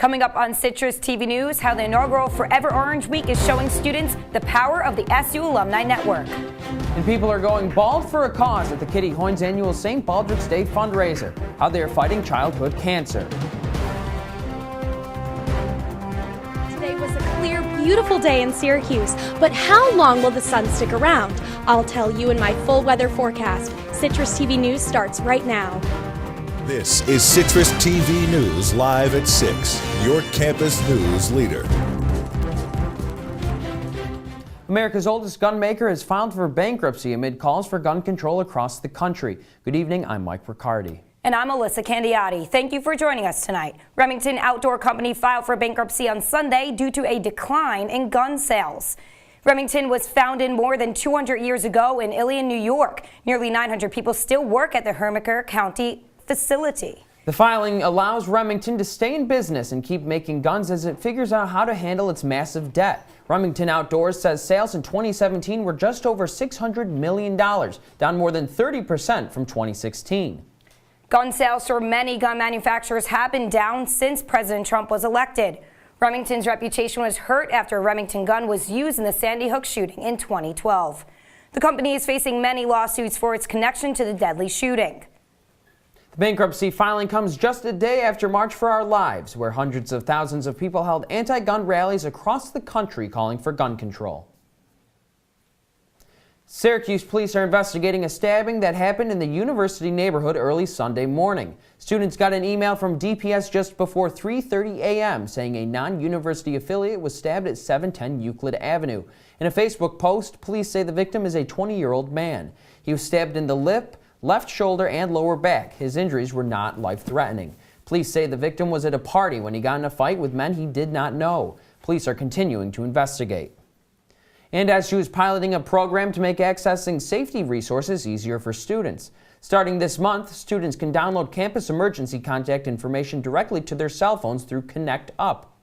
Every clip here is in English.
Coming up on Citrus TV News, how the inaugural Forever Orange Week is showing students the power of the SU Alumni Network. And people are going bald for a cause at the Kitty Hoynes annual St. Baldrick's Day fundraiser, how they are fighting childhood cancer. Today was a clear, beautiful day in Syracuse, but how long will the sun stick around? I'll tell you in my full weather forecast. Citrus TV News starts right now. This is Citrus TV News live at 6, your campus news leader. America's oldest gun maker is filed for bankruptcy amid calls for gun control across the country. Good evening, I'm Mike Riccardi. And I'm Elissa Candiotti. Thank you for joining us tonight. Remington Outdoor Company filed for bankruptcy on Sunday due to a decline in gun sales. Remington was founded more than 200 years ago in Ilion, New York. Nearly 900 people still work at the Herkimer County facility. The filing allows Remington to stay in business and keep making guns as it figures out how to handle its massive debt. Remington Outdoors says sales in 2017 were just over $600 million, down more than 30% from 2016. Gun sales for many gun manufacturers have been down since President Trump was elected. Remington's reputation was hurt after a Remington gun was used in the Sandy Hook shooting in 2012. The company is facing many lawsuits for its connection to the deadly shooting. The bankruptcy filing comes just a day after March for Our Lives, where hundreds of thousands of people held anti-gun rallies across the country calling for gun control. Syracuse police are investigating a stabbing that happened in the university neighborhood early Sunday morning. Students got an email from DPS just before 3:30 a.m. saying a non-university affiliate was stabbed at 710 Euclid Avenue. In a Facebook post, police say the victim is a 20-year-old man. He was stabbed in the lip, left shoulder, and lower back. His injuries were not life-threatening. Police say the victim was at a party when he got in a fight with men he did not know. Police are continuing to investigate. And SU is piloting a program to make accessing safety resources easier for students. Starting this month, students can download campus emergency contact information directly to their cell phones through Connect Up.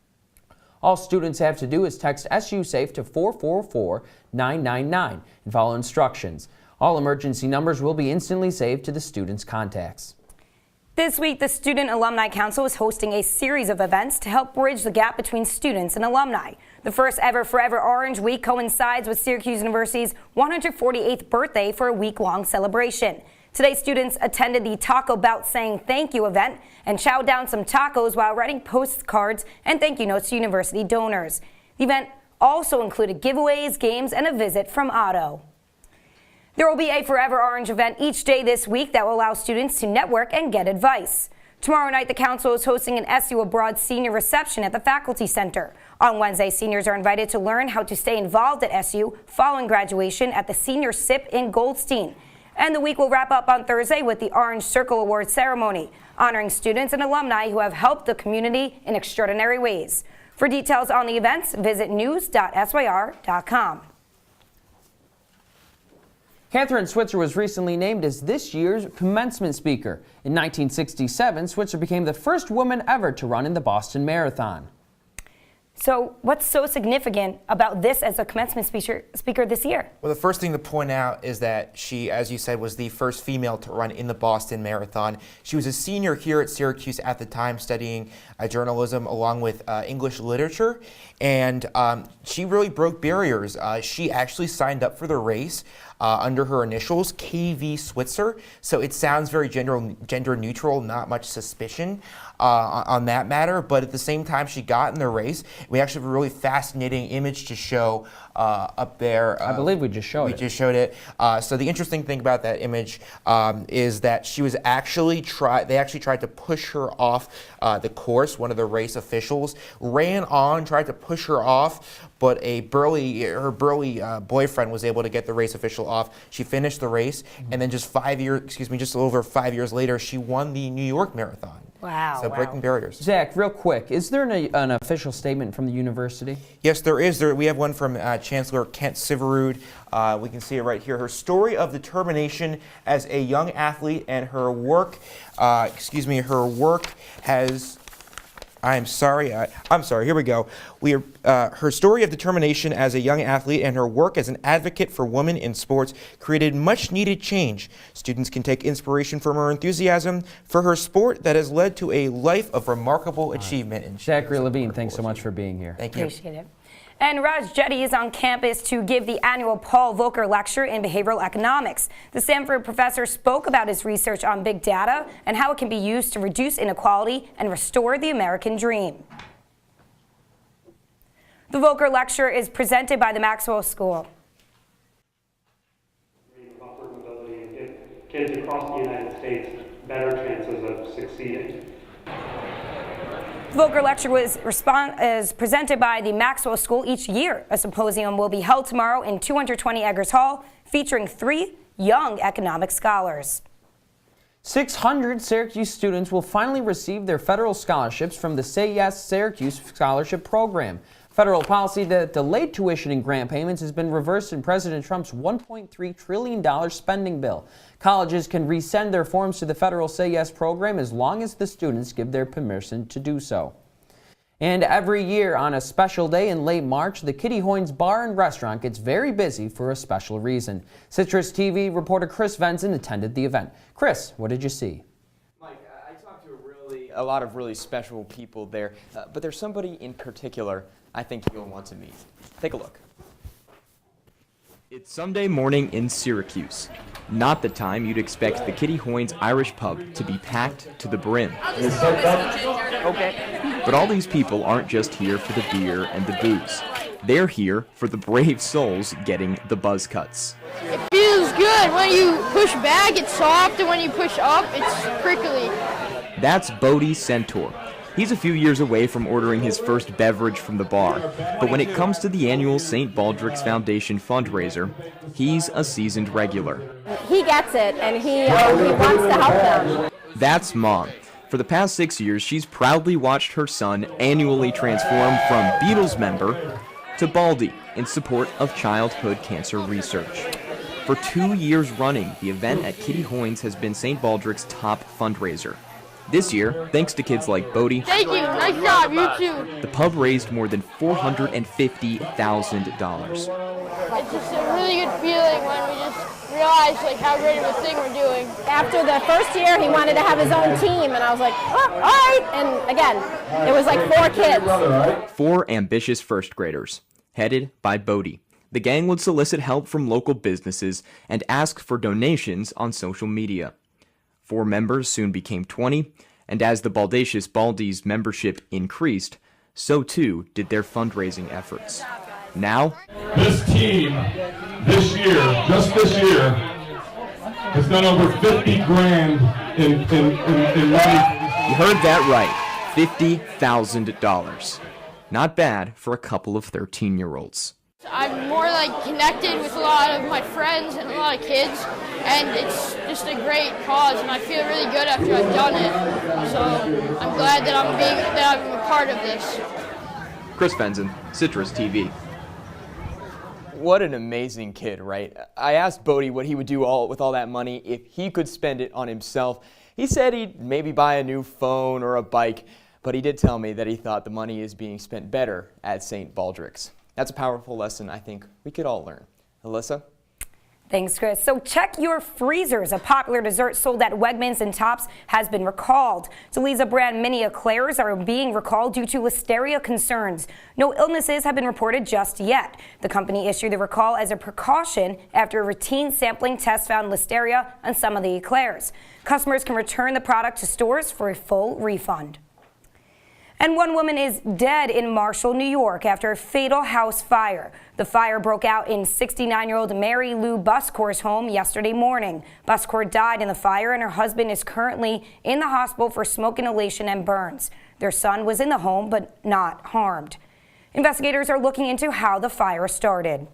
All students have to do is text SU Safe to 444-999 and follow instructions. All emergency numbers will be instantly saved to the students' contacts. This week, the Student Alumni Council is hosting a series of events to help bridge the gap between students and alumni. The first ever Forever Orange Week coincides with Syracuse University's 148th birthday for a week-long celebration. Today, students attended the Taco Belt Saying Thank You event and chowed down some tacos while writing postcards and thank you notes to university donors. The event also included giveaways, games, and a visit from Otto. There will be a Forever Orange event each day this week that will allow students to network and get advice. Tomorrow night, the council is hosting an SU Abroad senior reception at the Faculty Center. On Wednesday, seniors are invited to learn how to stay involved at SU following graduation at the Senior SIP in Goldstein. And the week will wrap up on Thursday with the Orange Circle Award ceremony, honoring students and alumni who have helped the community in extraordinary ways. For details on the events, visit news.syr.com. Kathryn Switzer was recently named as this year's commencement speaker. In 1967, Switzer became the first woman ever to run in the Boston Marathon. So what's so significant about this as a commencement speaker this year? Well, the first thing to point out is that she, as you said, was the first female to run in the Boston Marathon. She was a senior here at Syracuse at the time, studying journalism along with English literature, and she really broke barriers. She actually signed up for the race under her initials, KV Switzer, so it sounds very gender neutral, not much suspicion on that matter, but at the same time she got in the race. We actually have a really fascinating image to show up there. I believe we just showed it. We just showed it. So the interesting thing about that image is that she was actually they actually tried to push her off the course. One of the race officials ran on, tried to push her off, but her burly boyfriend was able to get the race official off. She finished the race, and then just a little over 5 years later, she won the New York Marathon. Wow. So breaking barriers. Zach, real quick, is there an official statement from the university? Yes, there is. We have one from Chancellor Kent Syverud. We can see it right here. Her story of determination as a young athlete and her work, has I'm sorry. Here we go. Her story of determination as a young athlete and her work as an advocate for women in sports created much-needed change. Students can take inspiration from her enthusiasm for her sport that has led to a life of remarkable achievement. And Zachary Levine, thanks so much for being here. Thank you. Appreciate it. And Raj Jetty is on campus to give the annual Paul Volcker Lecture in Behavioral Economics. The Stanford professor spoke about his research on big data and how it can be used to reduce inequality and restore the American dream. The Volcker Lecture is presented by the Maxwell School. Upward mobility and give kids across the United States better chances of succeeding. The Volcker Lecture is presented by the Maxwell School each year. A symposium will be held tomorrow in 220 Eggers Hall, featuring 3 young economic scholars. 600 Syracuse students will finally receive their federal scholarships from the Say Yes Syracuse Scholarship Program. Federal policy that delayed tuition and grant payments has been reversed in President Trump's $1.3 trillion spending bill. Colleges can resend their forms to the federal Say Yes program as long as the students give their permission to do so. And every year on a special day in late March, the Kitty Hoynes Bar and Restaurant gets very busy for a special reason. CitrusTV reporter Chris Venzon attended the event. Chris, what did you see? Mike, I talked to a lot of really special people there, but there's somebody in particular I think you'll want to meet. Take a look. It's Sunday morning in Syracuse. Not the time you'd expect the Kitty Hoynes Irish pub to be packed to the brim. Okay. But all these people aren't just here for the beer and the booze. They're here for the brave souls getting the buzz cuts. It feels good. When you push back, it's soft, and when you push up, it's prickly. That's Bodie Centaur. He's a few years away from ordering his first beverage from the bar, but when it comes to the annual St. Baldrick's Foundation fundraiser, he's a seasoned regular. He gets it, and he wants to help them. That's Mom. For the past 6 years, she's proudly watched her son annually transform from Beatles member to Baldy in support of childhood cancer research. For 2 years running, the event at Kitty Hoynes has been St. Baldrick's top fundraiser. This year, thanks to kids like Bodie, thank you, nice job, you too. The pub raised more than $450,000. It's just a really good feeling when we just realize how great of a thing we're doing. After the first year, he wanted to have his own team, and I was like, oh, all right. And again, it was like 4 kids. 4 ambitious first graders, headed by Bodie. The gang would solicit help from local businesses and ask for donations on social media. 4 members soon became 20, and as the Baldacious Baldies membership increased, so too did their fundraising efforts. Now, this team, this year, just this year, has done over 50 grand in money. You heard that right, $50,000. Not bad for a couple of 13-year-olds. I'm more connected with a lot of my friends and a lot of kids, and it's just a great cause, and I feel really good after I've done it. So I'm glad that I'm a part of this. Chris Venzon, Citrus TV. What an amazing kid, right? I asked Bodie what he would do with all that money if he could spend it on himself. He said he'd maybe buy a new phone or a bike, but he did tell me that he thought the money is being spent better at St. Baldrick's. That's a powerful lesson I think we could all learn. Elissa? Thanks, Chris. So check your freezers. A popular dessert sold at Wegmans and Tops has been recalled. Elissa brand mini eclairs are being recalled due to listeria concerns. No illnesses have been reported just yet. The company issued the recall as a precaution after a routine sampling test found listeria on some of the eclairs. Customers can return the product to stores for a full refund. And one woman is dead in Marshall, New York after a fatal house fire. The fire broke out in 69-year-old Mary Lou Buscor's home yesterday morning. Buscor died in the fire, and her husband is currently in the hospital for smoke inhalation and burns. Their son was in the home but not harmed. Investigators are looking into how the fire started.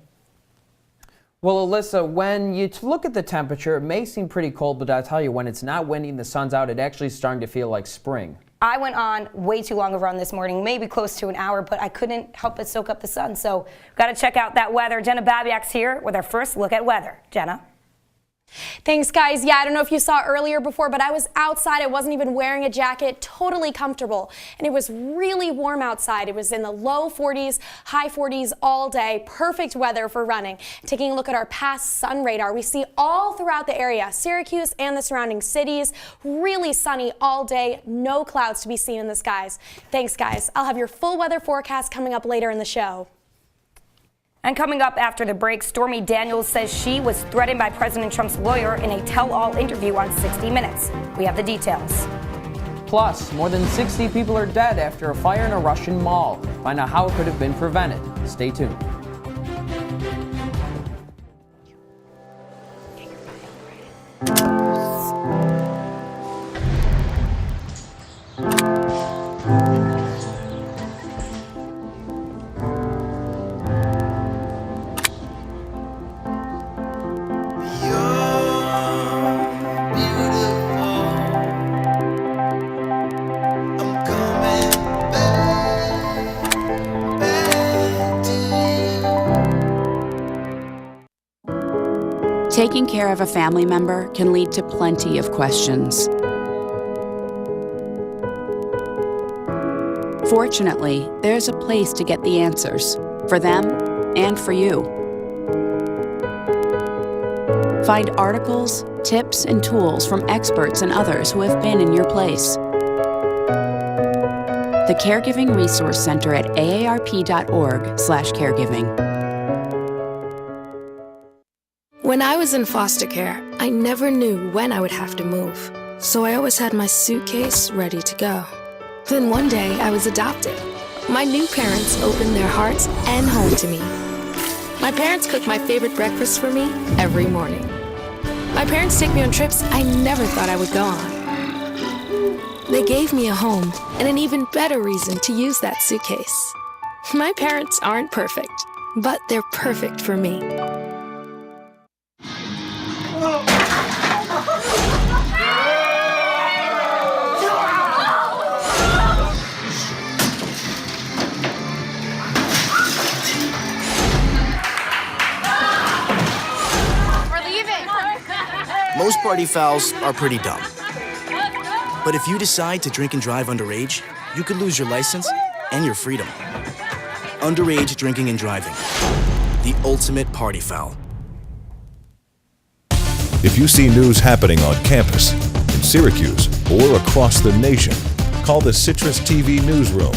Well, Elissa, when you look at the temperature, it may seem pretty cold, but I'll tell you, when it's not windy and the sun's out, it actually is starting to feel like spring. I went on way too long of a run this morning, maybe close to an hour, but I couldn't help but soak up the sun. So got to check out that weather. Jenna Babyak's here with our first look at weather. Jenna? Thanks, guys. Yeah, I don't know if you saw earlier before, but I was outside. I wasn't even wearing a jacket, totally comfortable. And it was really warm outside. It was in the low 40s, high 40s all day. Perfect weather for running. Taking a look at our past sun radar, we see all throughout the area, Syracuse and the surrounding cities, really sunny all day, no clouds to be seen in the skies. Thanks, guys. I'll have your full weather forecast coming up later in the show. And coming up after the break, Stormy Daniels says she was threatened by President Trump's lawyer in a tell-all interview on 60 Minutes. We have the details. Plus, more than 60 people are dead after a fire in a Russian mall. Find out how it could have been prevented. Stay tuned. Taking care of a family member can lead to plenty of questions. Fortunately, there's a place to get the answers, for them and for you. Find articles, tips, and tools from experts and others who have been in your place. The Caregiving Resource Center at aarp.org/caregiving. When I was in foster care, I never knew when I would have to move, so I always had my suitcase ready to go. Then one day, I was adopted. My new parents opened their hearts and home to me. My parents cook my favorite breakfast for me every morning. My parents take me on trips I never thought I would go on. They gave me a home and an even better reason to use that suitcase. My parents aren't perfect, but they're perfect for me. Most party fouls are pretty dumb. But if you decide to drink and drive underage, you could lose your license and your freedom. Underage drinking and driving. The ultimate party foul. If you see news happening on campus, in Syracuse, or across the nation, call the Citrus TV Newsroom,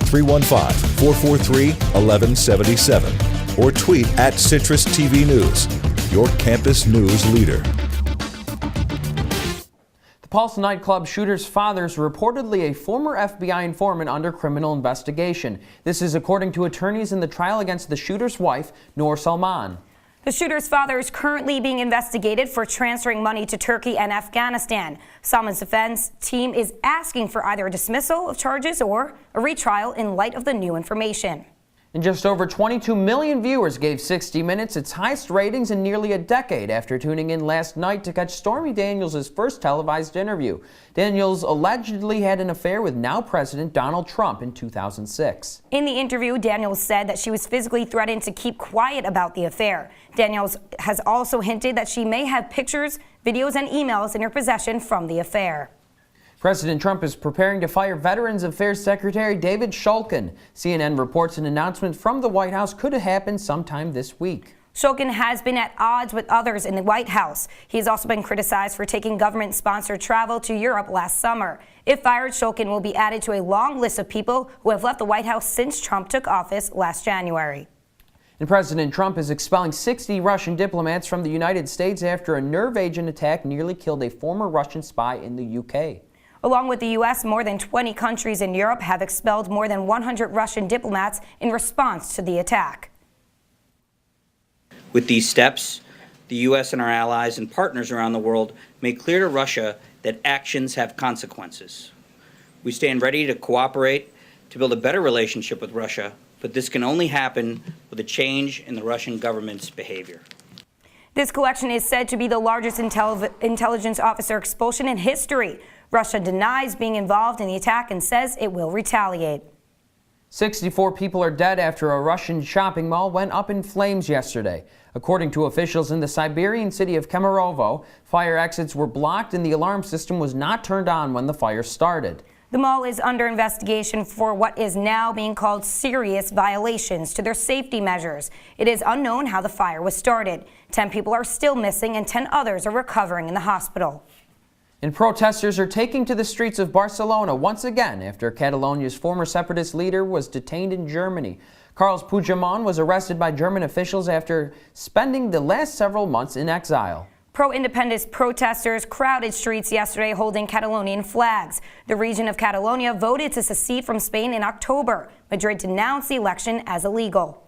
315-443-1177, or tweet at Citrus TV News, your campus news leader. The Pulse nightclub shooter's father is reportedly a former FBI informant under criminal investigation. This is according to attorneys in the trial against the shooter's wife, Noor Salman. The shooter's father is currently being investigated for transferring money to Turkey and Afghanistan. Salman's defense team is asking for either a dismissal of charges or a retrial in light of the new information. And just over 22 million viewers gave 60 Minutes its highest ratings in nearly a decade after tuning in last night to catch Stormy Daniels' first televised interview. Daniels allegedly had an affair with now President Donald Trump in 2006. In the interview, Daniels said that she was physically threatened to keep quiet about the affair. Daniels has also hinted that she may have pictures, videos, and emails in her possession from the affair. President Trump is preparing to fire Veterans Affairs Secretary David Shulkin. CNN reports an announcement from the White House could happen sometime this week. Shulkin has been at odds with others in the White House. He has also been criticized for taking government-sponsored travel to Europe last summer. If fired, Shulkin will be added to a long list of people who have left the White House since Trump took office last January. And President Trump is expelling 60 Russian diplomats from the United States after a nerve agent attack nearly killed a former Russian spy in the UK. Along with the U.S., more than 20 countries in Europe have expelled more than 100 Russian diplomats in response to the attack. With these steps, the U.S. and our allies and partners around the world make clear to Russia that actions have consequences. We stand ready to cooperate to build a better relationship with Russia, but this can only happen with a change in the Russian government's behavior. This collection is said to be the largest intelligence officer expulsion in history. Russia denies being involved in the attack and says it will retaliate. 64 people are dead after a Russian shopping mall went up in flames yesterday. According to officials in the Siberian city of Kemerovo, fire exits were blocked and the alarm system was not turned on when the fire started. The mall is under investigation for what is now being called serious violations to their safety measures. It is unknown how the fire was started. 10 people are still missing and 10 others are recovering in the hospital. And protesters are taking to the streets of Barcelona once again after Catalonia's former separatist leader was detained in Germany. Carles Puigdemont was arrested by German officials after spending the last several months in exile. Pro-independence protesters crowded streets yesterday holding Catalonian flags. The region of Catalonia voted to secede from Spain in October. Madrid denounced the election as illegal.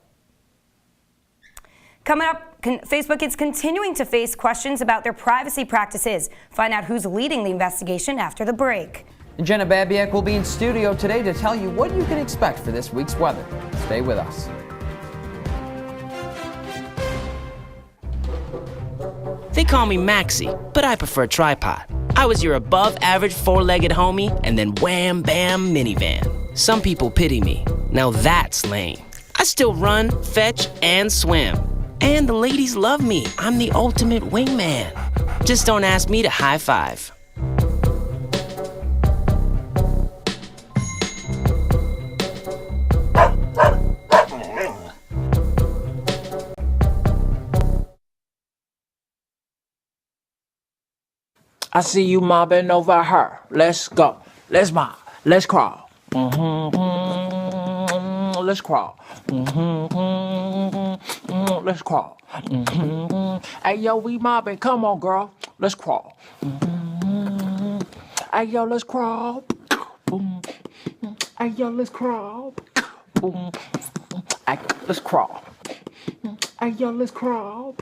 Coming up, Facebook is continuing to face questions about their privacy practices. Find out who's leading the investigation after the break. Jenna Babyak will be in studio today to tell you what you can expect for this week's weather. Stay with us. They call me Maxie, but I prefer tripod. I was your above-average four-legged homie, and then wham-bam minivan. Some people pity me. Now that's lame. I still run, fetch, and swim. And the ladies love me. I'm the ultimate wingman. Just don't ask me to high five. I see you mobbing over her. Let's go. Let's mob. Let's crawl. Let's crawl. Let's crawl. Hey, yo, we mobbing. Come on, girl. Let's crawl. Hey, yo, let's crawl. Hey, yo, let's crawl. Hey, let's crawl. Hey, yo, let's crawl.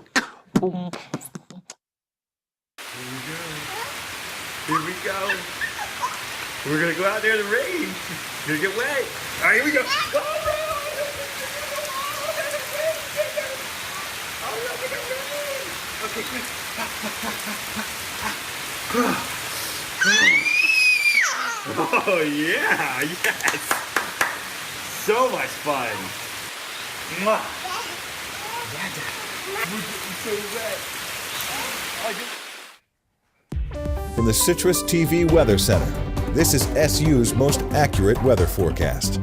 Here we go. We're gonna go out there in the rain. Gonna get wet. All right, here we go. Okay, quick. Oh yeah, yes. So much fun. Mwah. Yeah, Dad. We're getting so wet. From the CitrusTV Weather Center, this is SU's most accurate weather forecast.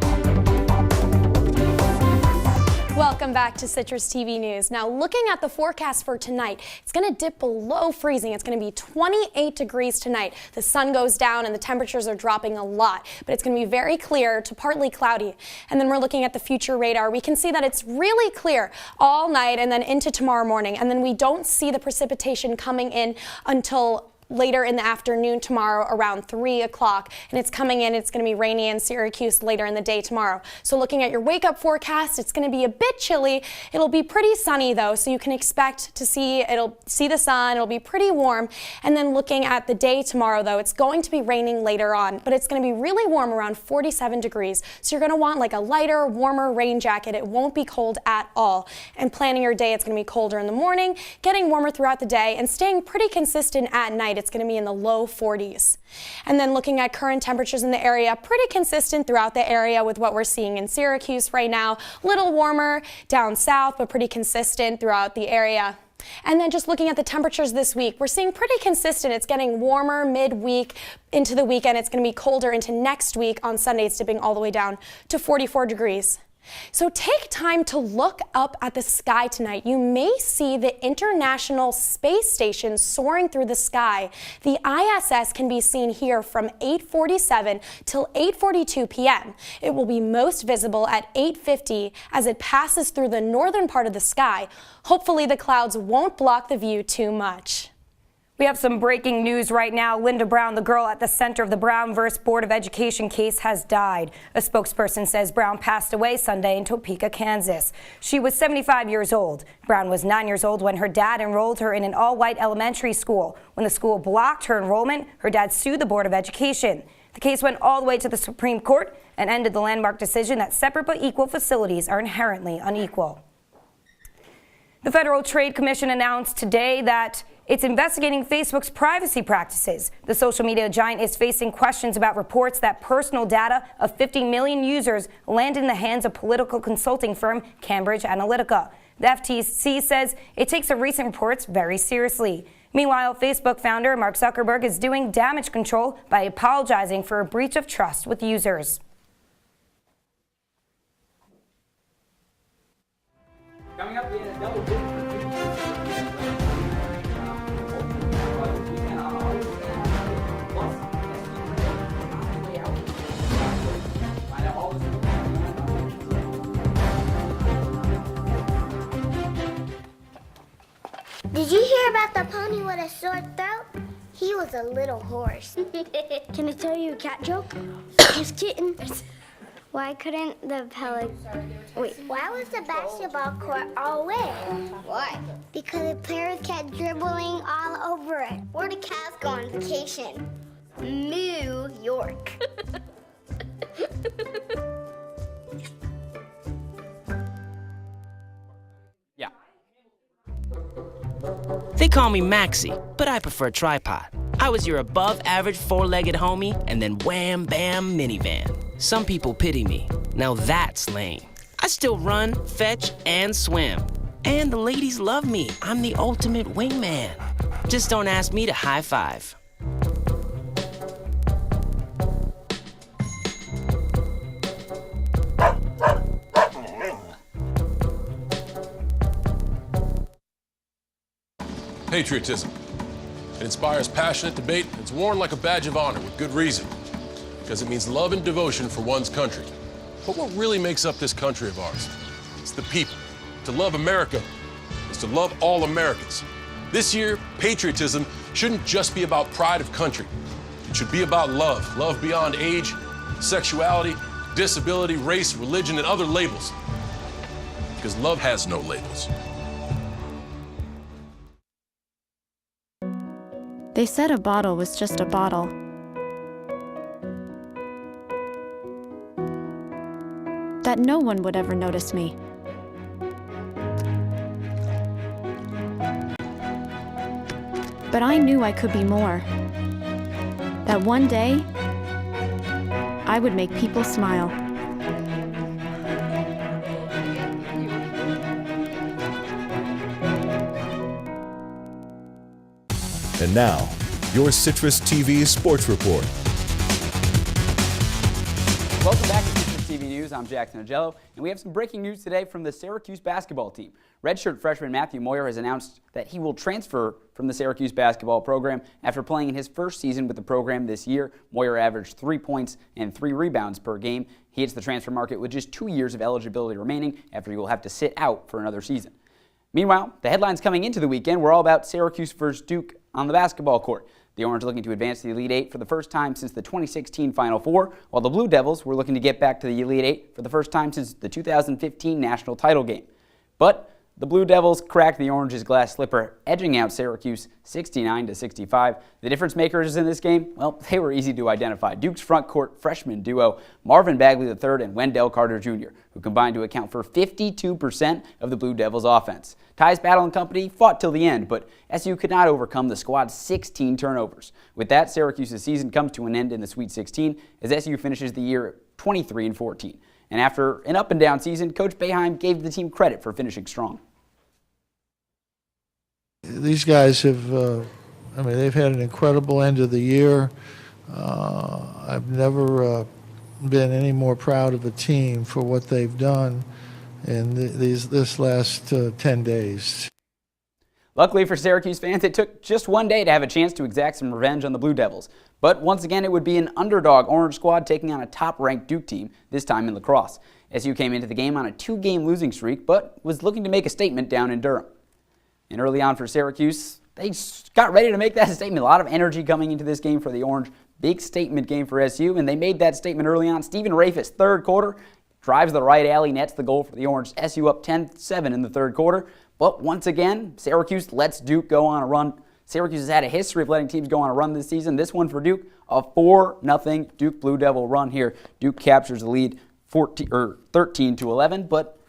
Welcome back to CitrusTV News. Now, looking at the forecast for tonight, it's going to dip below freezing. It's going to be 28 degrees tonight. The sun goes down and the temperatures are dropping a lot, but it's going to be very clear to partly cloudy. And then we're looking at the future radar. We can see that it's really clear all night and then into tomorrow morning. And then we don't see the precipitation coming in until later in the afternoon tomorrow around 3 o'clock, and it's coming in. It's going to be rainy in Syracuse later in the day tomorrow. So looking at your wake-up forecast, it's going to be a bit chilly. It'll be pretty sunny though, so you can expect to see the sun. It'll be pretty warm. And then looking at the day tomorrow though, it's going to be raining later on, but it's going to be really warm, around 47 degrees. So you're going to want like a lighter, warmer rain jacket. It won't be cold at all. And planning your day, it's going to be colder in the morning, getting warmer throughout the day, and staying pretty consistent at night. It's going to be in the low 40s. And then looking at current temperatures in the area, pretty consistent throughout the area with what we're seeing in Syracuse right now. A little warmer down south, but pretty consistent throughout the area. And then just looking at the temperatures this week, we're seeing pretty consistent. It's getting warmer midweek into the weekend. It's going to be colder into next week. On Sunday, it's dipping all the way down to 44 degrees. So take time to look up at the sky tonight. You may see the International Space Station soaring through the sky. The ISS can be seen here from 8:47 till 8:42 p.m. It will be most visible at 8:50 as it passes through the northern part of the sky. Hopefully the clouds won't block the view too much. We have some breaking news right now. Linda Brown, the girl at the center of the Brown vs. Board of Education case, has died. A spokesperson says Brown passed away Sunday in Topeka, Kansas. She was 75 years old. Brown was 9 years old when her dad enrolled her in an all-white elementary school. When the school blocked her enrollment, her dad sued the Board of Education. The case went all the way to the Supreme Court and ended the landmark decision that separate but equal facilities are inherently unequal. The Federal Trade Commission announced today that It's investigating Facebook's privacy practices. The social media giant is facing questions about reports that personal data of 50 million users land in the hands of political consulting firm Cambridge Analytica. The FTC says it takes the recent reports very seriously. Meanwhile, Facebook founder Mark Zuckerberg is doing damage control by apologizing for a breach of trust with users. Coming up, we had a double dip. Did you hear about the pony with a sore throat? He was a little horse. Can I tell you a cat joke? Just kidding. Why couldn't the why was the basketball court all wet? Why? Because the players kept dribbling all over it. Where the cats go on vacation? New York. Yeah. They call me Maxie, but I prefer tripod. I was your above-average four-legged homie, and then wham, bam, minivan. Some people pity me. Now that's lame. I still run, fetch, and swim. And the ladies love me. I'm the ultimate wingman. Just don't ask me to high five. Patriotism. It inspires passionate debate. It's worn like a badge of honor with good reason, because it means love and devotion for one's country. But what really makes up this country of ours? It's the people. To love America is to love all Americans. This year, patriotism shouldn't just be about pride of country. It should be about love. Love beyond age, sexuality, disability, race, religion, and other labels. Because love has no labels. They said a bottle was just a bottle. That no one would ever notice me. But I knew I could be more. That one day, I would make people smile. And now, your CitrusTV Sports Report. Welcome back to CitrusTV News. I'm Jackson Ajello, and we have some breaking news today from the Syracuse basketball team. Redshirt freshman Matthew Moyer has announced that he will transfer from the Syracuse basketball program after playing in his first season with the program this year. Moyer averaged 3 points and 3 rebounds per game. He hits the transfer market with just 2 years of eligibility remaining after he will have to sit out for another season. Meanwhile, the headlines coming into the weekend were all about Syracuse versus Duke on the basketball court. The Orange looking to advance to the Elite Eight for the first time since the 2016 Final Four, while the Blue Devils were looking to get back to the Elite Eight for the first time since the 2015 national title game. But the Blue Devils cracked the Orange's glass slipper, edging out Syracuse 69-65. The difference makers in this game, well, they were easy to identify. Duke's front court freshman duo, Marvin Bagley III and Wendell Carter Jr., who combined to account for 52% of the Blue Devils' offense. Ty's Battle and Company fought till the end, but SU could not overcome the squad's 16 turnovers. With that, Syracuse's season comes to an end in the Sweet 16 as SU finishes the year 23-14. And after an up-and-down season, Coach Boeheim gave the team credit for finishing strong. These guys have, they've had an incredible end of the year. I've never been any more proud of a team for what they've done in this last 10 days. Luckily for Syracuse fans, it took just one day to have a chance to exact some revenge on the Blue Devils. But once again, it would be an underdog Orange squad taking on a top-ranked Duke team, this time in lacrosse. SU came into the game on a 2-game losing streak, but was looking to make a statement down in Durham. And early on for Syracuse, they got ready to make that statement. A lot of energy coming into this game for the Orange. Big statement game for SU, and they made that statement early on. Stephen Rafis, third quarter, drives the right alley, nets the goal for the Orange. SU up 10-7 in the third quarter. But once again, Syracuse lets Duke go on a run. Syracuse has had a history of letting teams go on a run this season. This one for Duke, a 4-0 Duke Blue Devil run here. Duke captures the lead 13-11, but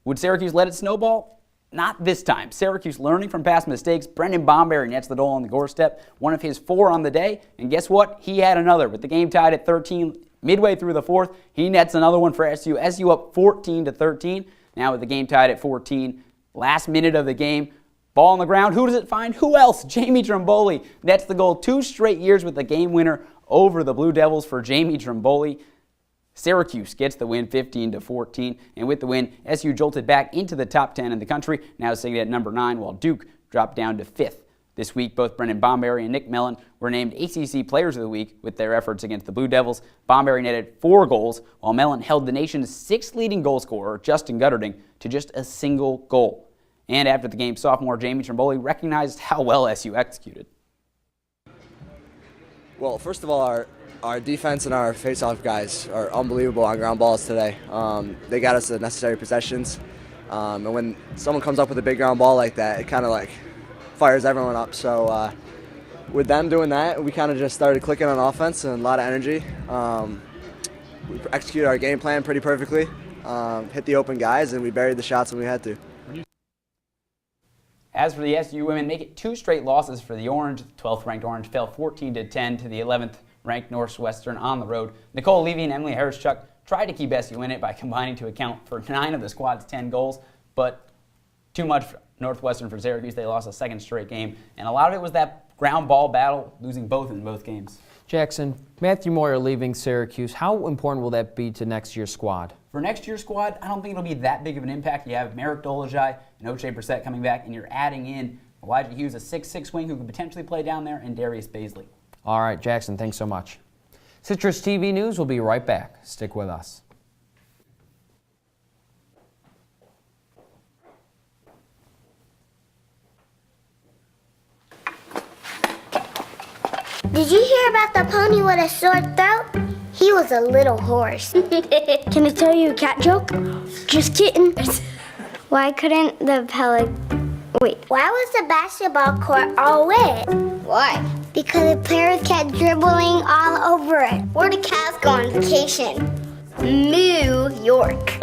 would Syracuse let it snowball? not this time. Syracuse learning from past mistakes. Brendan Bomberry nets the goal on the doorstep, one of his 4 on the day. And guess what? He had another. With the game tied at 13 midway through the 4th, he nets another one for SU. SU up 14-13. Now with the game tied at 14, last minute of the game, ball on the ground. Who does it find? Who else? Jamie Trimboli nets the goal 2 straight years with the game winner over the Blue Devils for Jamie Trimboli. Syracuse gets the win 15-14, and with the win, SU jolted back into the top 10 in the country, now sitting at number 9, while Duke dropped down to 5th. This week, both Brendan Bomberry and Nick Mellon were named ACC Players of the Week with their efforts against the Blue Devils. Bomberry netted 4 goals, while Mellon held the nation's 6th leading goal scorer, Justin Gutterding, to just a single goal. And after the game, sophomore Jamie Trimboli recognized how well SU executed. Well, first of all, our defense and our face-off guys are unbelievable on ground balls today. They got us the necessary possessions. And when someone comes up with a big ground ball like that, it kind of like fires everyone up. So with them doing that, we kind of just started clicking on offense and a lot of energy. We executed our game plan pretty perfectly, hit the open guys, and we buried the shots when we had to. As for the SU women, make it 2 straight losses for the Orange. 12th ranked Orange fell 14-10 to the 11th ranked Northwestern on the road. Nicole Levy and Emily Harris-Chuck tried to keep SU in it by combining to account for 9 of the squad's 10 goals, but too much for Northwestern for Syracuse. They lost a 2nd straight game, and a lot of it was that ground ball battle, losing both in both games. Jackson, Matthew Moyer leaving Syracuse. How important will that be to next year's squad? For next year's squad, I don't think it'll be that big of an impact. You have Merrick Dolezaj and Oche Brissett coming back, and you're adding in Elijah Hughes, a 6'6" wing who could potentially play down there, and Darius Baisley. All right, Jackson, thanks so much. Citrus TV News will be right back. Stick with us. Did you hear about the pony with a sore throat? He was a little horse. Can I tell you a cat joke? Just kidding. Why couldn't the Why was the basketball court all wet? Why? Because the players kept dribbling all over it. Where the cats go on vacation? New York.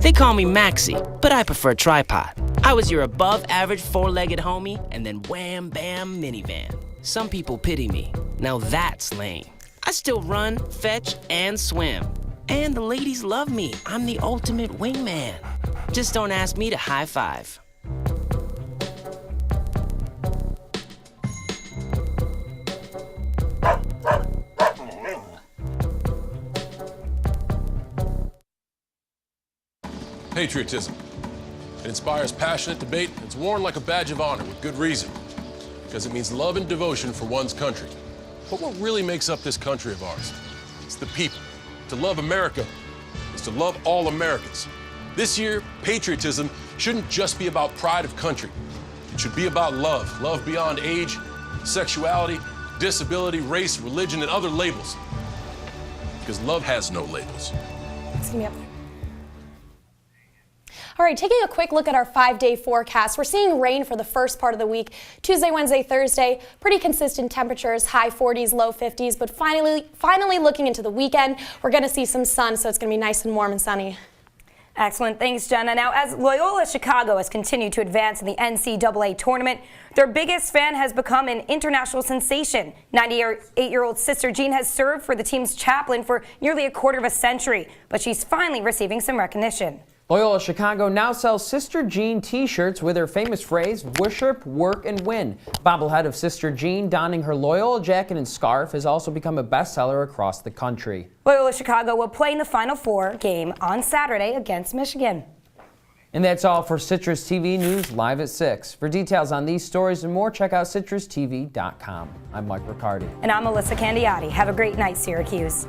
They call me Maxie, but I prefer tripod. I was your above-average 4-legged homie, and then wham, bam, minivan. Some people pity me. Now that's lame. I still run, fetch, and swim. And the ladies love me. I'm the ultimate wingman. Just don't ask me to high five. Patriotism. It inspires passionate debate. It's worn like a badge of honor with good reason, because it means love and devotion for one's country. But what really makes up this country of ours? It's the people. To love America is to love all Americans. This year, patriotism shouldn't just be about pride of country. It should be about love. Love beyond age, sexuality, disability, race, religion, and other labels. Because love has no labels. It's gonna be up there. All right, taking a quick look at our 5-day forecast. We're seeing rain for the first part of the week. Tuesday, Wednesday, Thursday, pretty consistent temperatures, high 40s, low 50s, but finally looking into the weekend, we're going to see some sun, so it's going to be nice and warm and sunny. Excellent. Thanks, Jenna. Now, as Loyola Chicago has continued to advance in the NCAA tournament, their biggest fan has become an international sensation. 98-year-old Sister Jean has served for the team's chaplain for nearly a quarter of a century, but she's finally receiving some recognition. Loyola Chicago now sells Sister Jean t-shirts with her famous phrase, worship, work, and win. Bobblehead of Sister Jean donning her Loyola jacket and scarf has also become a bestseller across the country. Loyola Chicago will play in the Final Four game on Saturday against Michigan. And that's all for Citrus TV News live at 6. For details on these stories and more, check out citrustv.com. I'm Mike Riccardi. And I'm Elissa Candiotti. Have a great night, Syracuse.